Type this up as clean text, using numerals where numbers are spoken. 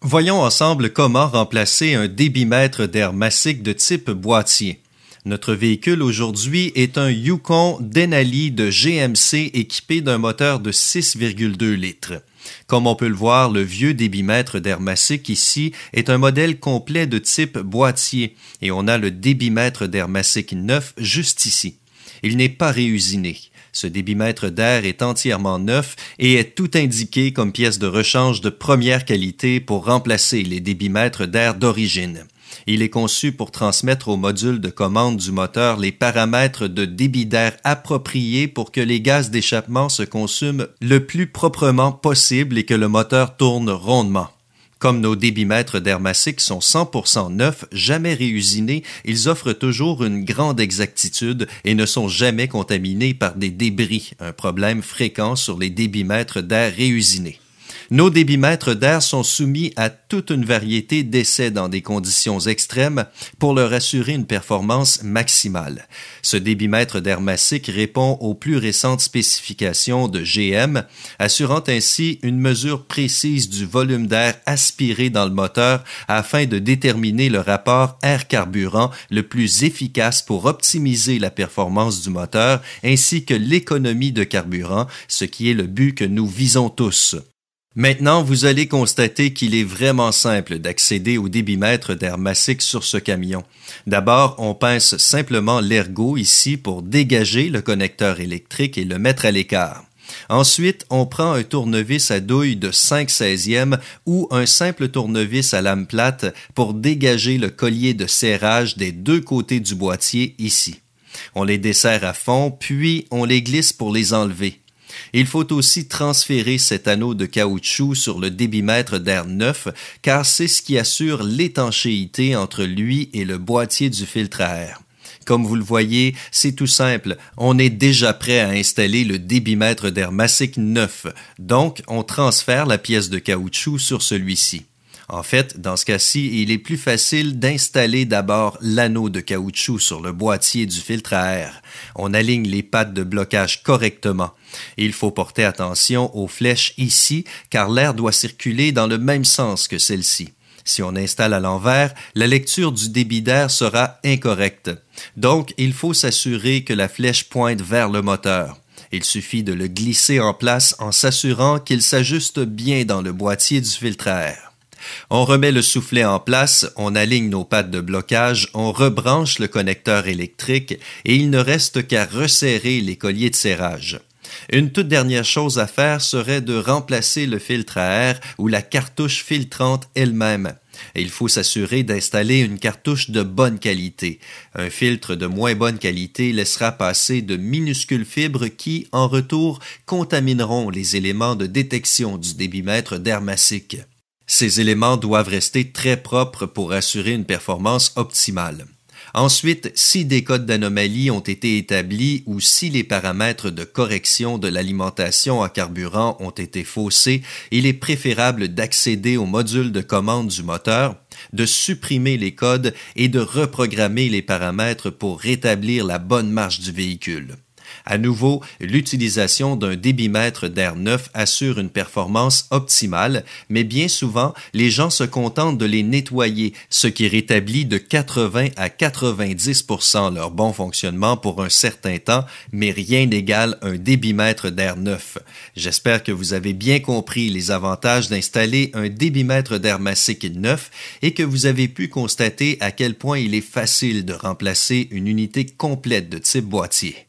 Voyons ensemble comment remplacer un débitmètre d'air massique de type boîtier. Notre véhicule aujourd'hui est un Yukon Denali de GMC équipé d'un moteur de 6,2 litres. Comme on peut le voir, le vieux débitmètre d'air massique ici est un modèle complet de type boîtier et on a le débitmètre d'air massique neuf juste ici. Il n'est pas réusiné. Ce débitmètre d'air est entièrement neuf et est tout indiqué comme pièce de rechange de première qualité pour remplacer les débitmètres d'air d'origine. Il est conçu pour transmettre au module de commande du moteur les paramètres de débit d'air appropriés pour que les gaz d'échappement se consument le plus proprement possible et que le moteur tourne rondement. Comme nos débitmètres d'air massique sont 100% neufs, jamais réusinés, ils offrent toujours une grande exactitude et ne sont jamais contaminés par des débris, un problème fréquent sur les débitmètres d'air réusinés. Nos débitmètres d'air sont soumis à toute une variété d'essais dans des conditions extrêmes pour leur assurer une performance maximale. Ce débitmètre d'air massique répond aux plus récentes spécifications de GM, assurant ainsi une mesure précise du volume d'air aspiré dans le moteur afin de déterminer le rapport air-carburant le plus efficace pour optimiser la performance du moteur ainsi que l'économie de carburant, ce qui est le but que nous visons tous. Maintenant, vous allez constater qu'il est vraiment simple d'accéder au débitmètre d'air massique sur ce camion. D'abord, on pince simplement l'ergot ici pour dégager le connecteur électrique et le mettre à l'écart. Ensuite, on prend un tournevis à douille de 5/16e ou un simple tournevis à lame plate pour dégager le collier de serrage des deux côtés du boîtier ici. On les desserre à fond, puis on les glisse pour les enlever. Il faut aussi transférer cet anneau de caoutchouc sur le débitmètre d'air neuf car c'est ce qui assure l'étanchéité entre lui et le boîtier du filtre à air. Comme vous le voyez, c'est tout simple, on est déjà prêt à installer le débitmètre d'air massique neuf, donc on transfère la pièce de caoutchouc sur celui-ci. En fait, dans ce cas-ci, il est plus facile d'installer d'abord l'anneau de caoutchouc sur le boîtier du filtre à air. On aligne les pattes de blocage correctement. Il faut porter attention aux flèches ici, car l'air doit circuler dans le même sens que celle-ci. Si on installe à l'envers, la lecture du débit d'air sera incorrecte. Donc, il faut s'assurer que la flèche pointe vers le moteur. Il suffit de le glisser en place en s'assurant qu'il s'ajuste bien dans le boîtier du filtre à air. On remet le soufflet en place, on aligne nos pattes de blocage, on rebranche le connecteur électrique et il ne reste qu'à resserrer les colliers de serrage. Une toute dernière chose à faire serait de remplacer le filtre à air ou la cartouche filtrante elle-même. Il faut s'assurer d'installer une cartouche de bonne qualité. Un filtre de moins bonne qualité laissera passer de minuscules fibres qui, en retour, contamineront les éléments de détection du débitmètre d'air massique. Ces éléments doivent rester très propres pour assurer une performance optimale. Ensuite, si des codes d'anomalie ont été établis ou si les paramètres de correction de l'alimentation en carburant ont été faussés, il est préférable d'accéder au module de commande du moteur, de supprimer les codes et de reprogrammer les paramètres pour rétablir la bonne marche du véhicule. À nouveau, l'utilisation d'un débitmètre d'air neuf assure une performance optimale, mais bien souvent, les gens se contentent de les nettoyer, ce qui rétablit de 80 à 90% leur bon fonctionnement pour un certain temps, mais rien n'égale un débitmètre d'air neuf. J'espère que vous avez bien compris les avantages d'installer un débitmètre d'air massique neuf et que vous avez pu constater à quel point il est facile de remplacer une unité complète de type boîtier.